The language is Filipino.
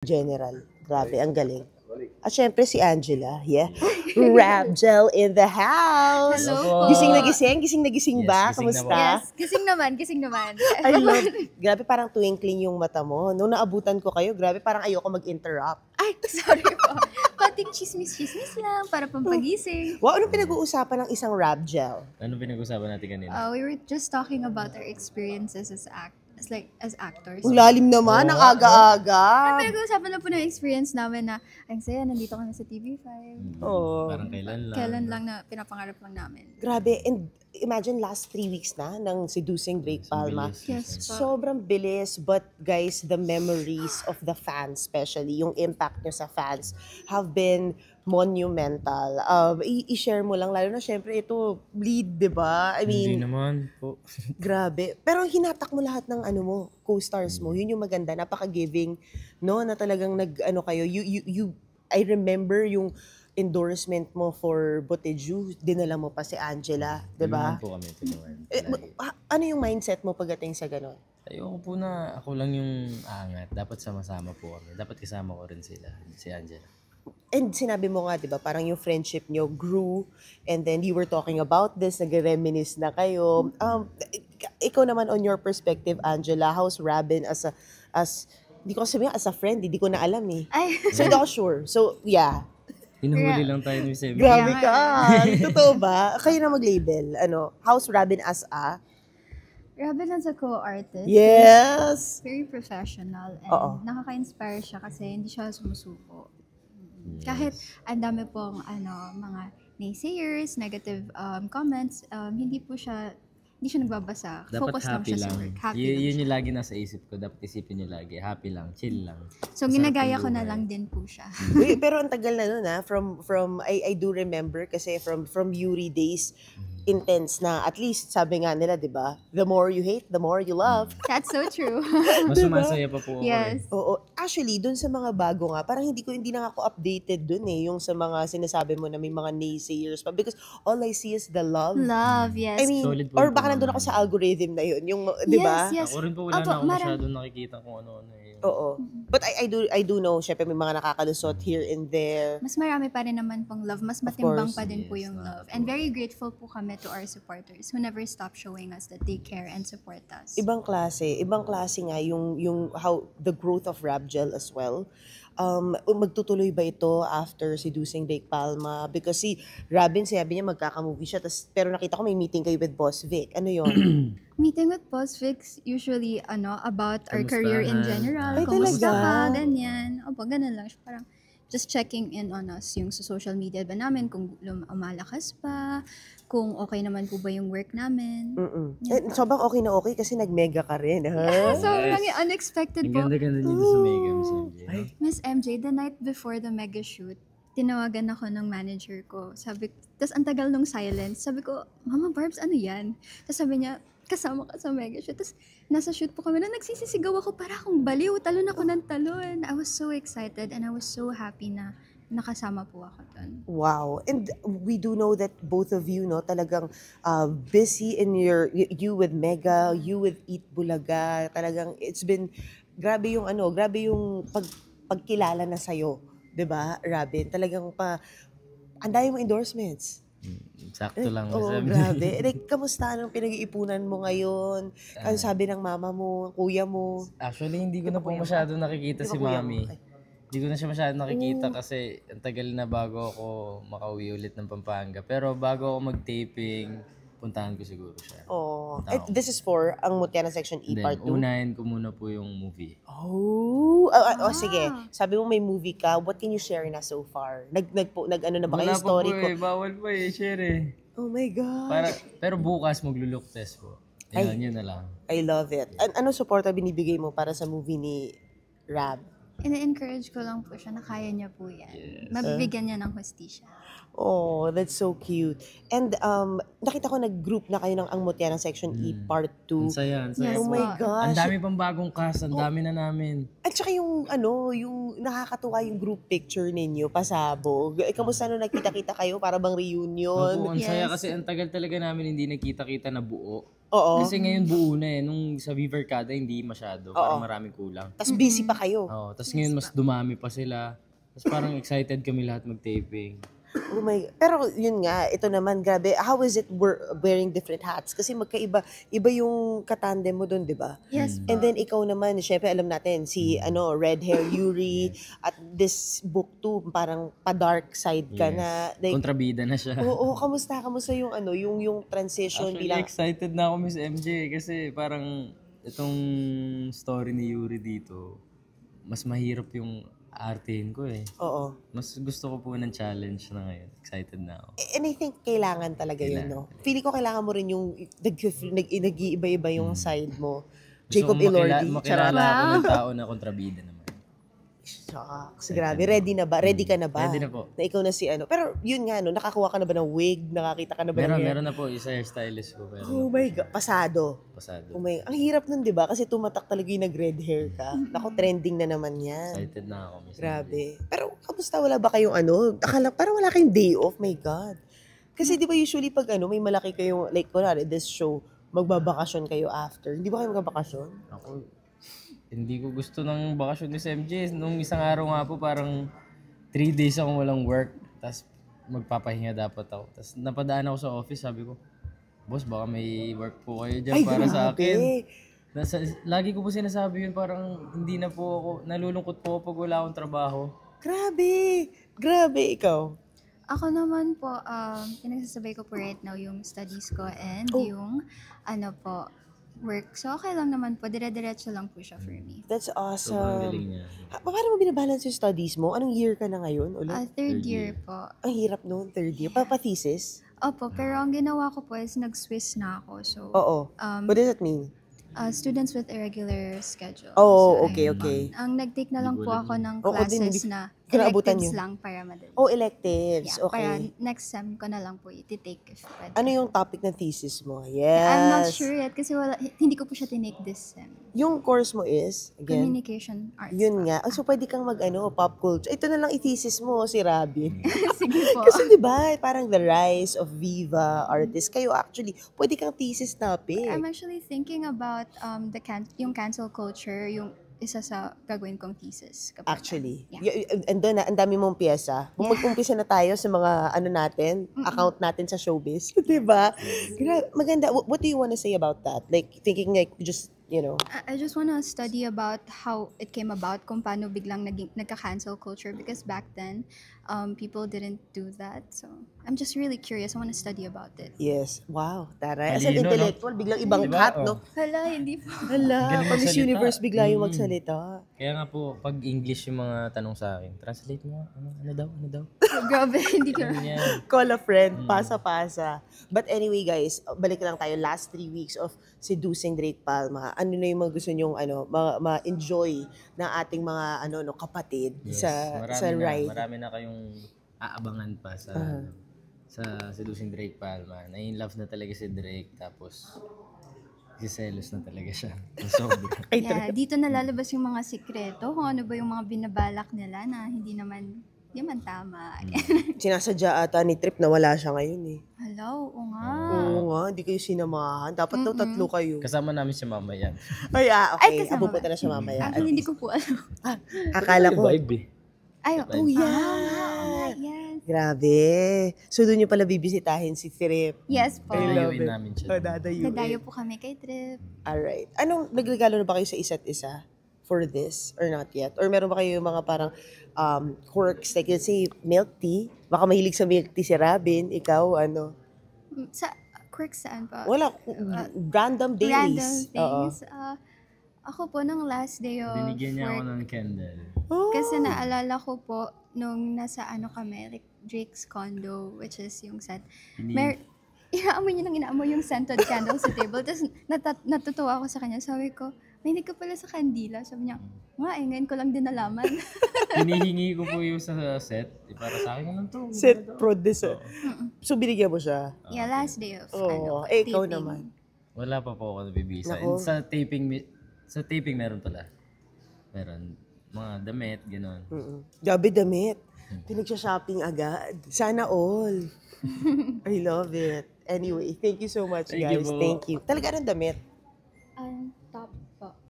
General. Grabe, ang galing. At syempre si Angela, yeah. Rap gel in the house. Hello po. Gising na gising? Gising na gising Yes, ba? gising na Kamusta? Yes, gising naman, gising naman. I love, grabe parang twinkling yung mata mo. Nung naabutan ko kayo, grabe parang ayoko mag-interrupt. Ay, sorry po. Konting chismis-chismis lang para pampagising. Wow, anong pinag-uusapan ng isang rap gel? Ano pinag-usapan natin kanina? We were just talking about our experiences as actors. Ang lalim naman, ang aga-aga. Pinag-uusapan na po ng experience namin na, ang saya, nandito kami sa TV5. Oo. Parang kailan lang. Kailan lang na pinapangarap lang namin. Grabe, and imagine last 3 weeks na ng Seducing Drake Palma. Yes po. Sobrang bilis, but guys, the memories of the fans, especially yung impact nyo sa fans, have been monumental. I-share mo lang, lalo na syempre ito, bleed, di ba? I Hindi mean, naman po. grabe. Pero hinatak mo lahat ng ano mo, co-stars mo. Yun yung maganda, napaka-giving, no? Na talagang nag-ano kayo, I remember yung endorsement mo for Boteju, dinala mo pa si Angela, di ba? Tulungan po kami, tulungan. Ano yung mindset mo pagdating sa ganon? Ayoko po na ako lang yung aangat. Dapat sama-sama po kami. Dapat kasama ko rin sila, si Angela. And sinabi mo nga, di ba, parang yung friendship nyo grew, and then you were talking about this, nag-reminisce na kayo. Ikaw naman, on your perspective, Angela, how's Rabin di ko sabihin as a friend, hindi ko na alam eh. Ay, So, hindi ako sure. So, yeah. Hinuhuli lang tayo ni Seb. Grabe Yeah. ka. Totoo ba? Kayo na mag-label. How's Rabin as a? Robin as a co-artist. Yes! Very professional and Oo. nakaka-inspire siya kasi hindi siya sumusuko. Kahit ang dami pong mga naysayers, negative comments, hindi siya nagbabasa. Dapat Focus lang happy siya lang. sa work. Happy Yun lang siya. yung lagi nasa isip ko. Dapat isipin niyo lagi. Happy lang. Chill lang. So, Masarap ginagaya yung ko na buhay. lang din po siya. Uy, pero ang tagal na nun from I do remember kasi from Yuri days, intense na. At least, sabi nga nila, di ba? The more you hate, the more you love. That's so true. Mas sumasaya pa po ako. Yes. Oo. Actually, dun sa mga bago nga, parang hindi na ako updated dun eh, yung sa mga sinasabi mo na may mga naysayers pa. Because all I see is the love. Love, yes. I mean, Solid or point baka po nandun ako naman. sa algorithm na yun. Yung, di ba? Yes, yes. Ako rin po wala Opo, na ako marami. masyadong nakikita kung ano-ano eh. Oo. But I do know, syempre may mga nakakalusot here and there. Mas marami pa rin naman pong love. Mas matimbang course. pa din po Yes, yung love. nakakatuwa. And very grateful po kami to our supporters who never stop showing us that they care and support us. Ibang klase nga yung how the growth of Rabgel as well. Magtutuloy ba ito after Seducing Drake Palma? Because si Rabin, sabi niya magkaka-movie siya, pero nakita ko may meeting kayo with Boss Vic. Ano yun? Meeting with Boss Vix, usually, about our career in Kamustahan. general. Ay, Kumusta talaga? ka, ganyan. Opo, ganun lang siya. Parang just checking in on us, yung sa social media ba namin, kung umalakas pa, kung okay naman po ba yung work namin. Sobrang okay na okay kasi nag-mega ka rin, ha? Sobrang unexpected Ang po. ganda-ganda niyo sa Mega, Miss MJ. Ay. Miss MJ, the night before the mega shoot, tinawagan ako ng manager ko. Tas ang tagal nung silence. Sabi ko, Mama Barbs, ano yan? Tapos sabi niya, kasama ka sa mega shoot. Tapos nasa shoot po kami na nagsisisigaw ako para akong baliw. Talon ako ng talon. I was so excited and I was so happy na nakasama po ako doon. Wow. And we do know that both of you, no, talagang busy in you with Mega, you with Eat Bulaga. Talagang it's been, grabe yung pagkilala na sa'yo. 'Di ba, Robin? Talagang ang dami mong endorsements. Sakto lang, Miss Oo, MJ. grabe. Like, kamusta anong pinag-iipunan mo ngayon? Ano sabi ng mama mo, kuya mo? Actually, hindi ko na po masyado nakikita Di ba si kuya mo? Mami. Okay. Hindi ko na siya masyado nakikita kasi ang tagal na bago ako makauwi ulit ng Pampanga. Pero bago ako mag-taping, puntahan ko siguro siya. Oh, Tao. this is for ang Mutiana Section E Then, Part 2. unahin ko muna po yung movie. Sige. Sabi mo may movie ka. What can you share na so far? Ano na ba kayo Wala pa story po ko? eh. Bawal pa eh. Share eh. Oh my God. Pero bukas maglo-look test po. Yun na lang. I love it. Ano suporta binibigay mo para sa movie ni Rab? Ina-encourage ko lang po siya na kaya niya po yan. Mabibigyan niya ng hustisya. Oh, that's so cute. And nakita ko nag-group na kayo ng Ang Mutiana Section E Part 2. Ang saya, ang saya Yes, Oh po. my po. gosh. Ang dami pang bagong cast, ang dami na namin. At saka yung nakakatuwa yung group picture ninyo, pasabog. Kamusta nung nakita-kita kayo para bang reunion? Opo, ang saya Yes. kasi ang tagal talaga namin hindi nakita-kita na buo. Oo. Kasi ngayon buo na eh. Nung sa Vivercada, hindi masyado. Parang maraming kulang. Tapos busy pa kayo. Oo. Tapos ngayon, mas dumami pa sila. Tapos parang excited kami lahat mag-taping. Oh my, pero yun nga, ito naman, grabe, how is it wearing different hats? Kasi magkaiba, iba yung katandem mo dun, di ba? Yes po. And then ikaw naman, syempre alam natin, si red hair Yuri, at this book too, parang pa-dark side ka na. Like, Kontrabida na siya. oo, kamusta yung yung transition Actually, bilang, excited na ako, Miss MJ. Kasi parang itong story ni Yuri dito, mas mahirap yung artehin ko eh. oo. Mas gusto ko po ng challenge na ngayon. Excited na ako. And I think kailangan talaga yun, no? Feeling ko kailangan mo rin yung nag-iiba-iba yung side mo. Jacob Gusto kong Elordi. makilala ako ng tao na kontrabida naman. Shucks, grabe. Ready na ba? Ready ka na ba? Ready na po. Na ikaw na si ano. Pero yun nga, no, nakakuha ka na ba ng wig? Nakakita ka na ba ng hair? Meron na po. Isa hairstylist ko. Pero Oh my God. Pasado. pasado. Oh my, ang hirap nun, di ba? Kasi tumatak talaga yung nag-red hair ka. Naku, trending na naman yan. Excited na ako, Miss MJ. Grabe. Pero kamusta, wala ba kayong ano? Akala, parang wala kayong day off. My God. Kasi di ba usually pag ano, may malaki kayong, like, kunwari, this show, magbabakasyon kayo after. Hindi ba kayo magbabakasyon? Ako, hindi ko gusto ng bakasyon ni MJ. Nung isang araw nga po, parang 3 days akong walang work. Tapos magpapahinga dapat ako. Tapos napadaan ako sa office, sabi ko, boss, baka may work po kayo dyan para sa akin. Lagi ko po sinasabi yun, parang hindi na po ako, nalulungkot po ako pag wala akong trabaho. Grabe. Grabe, ikaw. Ako naman po, pinagsasabay ko po right now yung studies ko and yung work. So, okay lang naman po. Dire-diretso lang po siya for me. That's Sobrang awesome. galing niya. Paano mo binabalance yung studies mo? Anong year ka na ngayon ulit? Third year po. Ang hirap noon, third year. Pa-thesis? Opo, pero ang ginawa ko po is nag-Swiss na ako. So, Oo. What does that mean? students with irregular schedule. Oh, So, okay. ang nag-take na lang po ako ng Oo, din, classes hindi- na hindi ko naabutan electives yun. lang para madali. Oh, electives. Yeah, para Okay. next sem ko na lang po iti-take if pwede. Ano yung topic ng thesis mo? Yes. I'm not sure yet kasi hindi ko po siya tinake this sem. Yung course mo is, again, Communication arts. yun po. nga. So, pwede kang pop culture. Ito na lang i-thesis mo, si Robin. Sige po. Kasi di ba parang the rise of Viva artists. Kayo actually, pwede kang thesis topic. I'm actually thinking about yung cancel culture, yung isa sa gagawin kong thesis. kapag- Actually. Yeah. And doon ang dami mong piyesa. Mag-umpisa na tayo sa mga account natin sa showbiz. Di ba? Maganda. What do you want to say about that? Like, thinking like, just, I just wanna study about how it came about, kung paano biglang nagka-cancel culture because back then, people didn't do that. So, I'm just really curious. I wanna study about it. yes. Wow. Taray. As an Talino, no? intellectual, biglang ibang Diba? cut, Oh. no? Hala, hindi po. Hala, Galing pag Miss magsalita. Universe bigla yung magsalita. Kaya nga po, pag English yung mga tanong sa akin, translate mo, ano daw? Grabe, hindi ko. Ano yan? Call a friend, pasa-pasa. But anyway, guys, balik lang tayo. Last 3 weeks of Seducing Drake Palma. Ano na yung mga gusto nyong ma-enjoy ng ating mga kapatid Yes, sa ride? marami na kayong aabangan pa sa Seducing Drake Palma. Na-in-love na talaga si Drake, tapos siselos na talaga siya. Sobra. Yeah, dito nalalabas yung mga sikreto, kung ano ba yung mga binabalak nila na hindi naman tama. Sinasadya ata ni Trip na wala siya ngayon eh. Hello, oo nga. Oo nga, hindi kayo sinamahan. Dapat daw tatlo kayo. Kasama namin si mama yan. Okay. Ay, kasama Pupunta na siya mamaya. Actually, hindi ko po alam. Akala ko. Vibe eh. Ay, Oh, yeah. yes. Grabe. So, doon niyo pala bibisitahin si Trip. Yes po. I love Dadayuin it. namin siya. Dadayuin. Nadayo po kami kay Trip. Alright. Anong, nagregalo na ba kayo sa isa't isa for this or not yet? Or meron ba kayo mga parang quirks? Like, let's say, milk tea. Baka mahilig sa milk tea si Robin. Ikaw, ano? Sa quirks saan pa? Wala. Random dailies. Random things. Ako po, nung last day of Binigyan niya ako work, ng candle. Oh. kasi naalala ko po, nung nasa kami, like Drake's condo, which is yung set. Inaamoy niya nang inaamoy yung scented candle sa table. Tapos natutuwa ako sa kanya. Sabi ko, mahilig ka pala sa kandila. Sabi niya, ngayon ko lang din nalaman. Hinihingi ko po yung sa set. Para sa akin lang to. Set producer. So, binigyan mo siya. Yeah, last day of Oo. taping. Ikaw naman. Wala pa po ako nabibisa. Nako. And sa taping meron pala. Meron. Mga damit, gano'n. Gabi damit. Pinagsha-shopping agad. Sana all. I love it. Anyway, thank you so much, Thank you guys. po. Thank you. Talaga ng damit.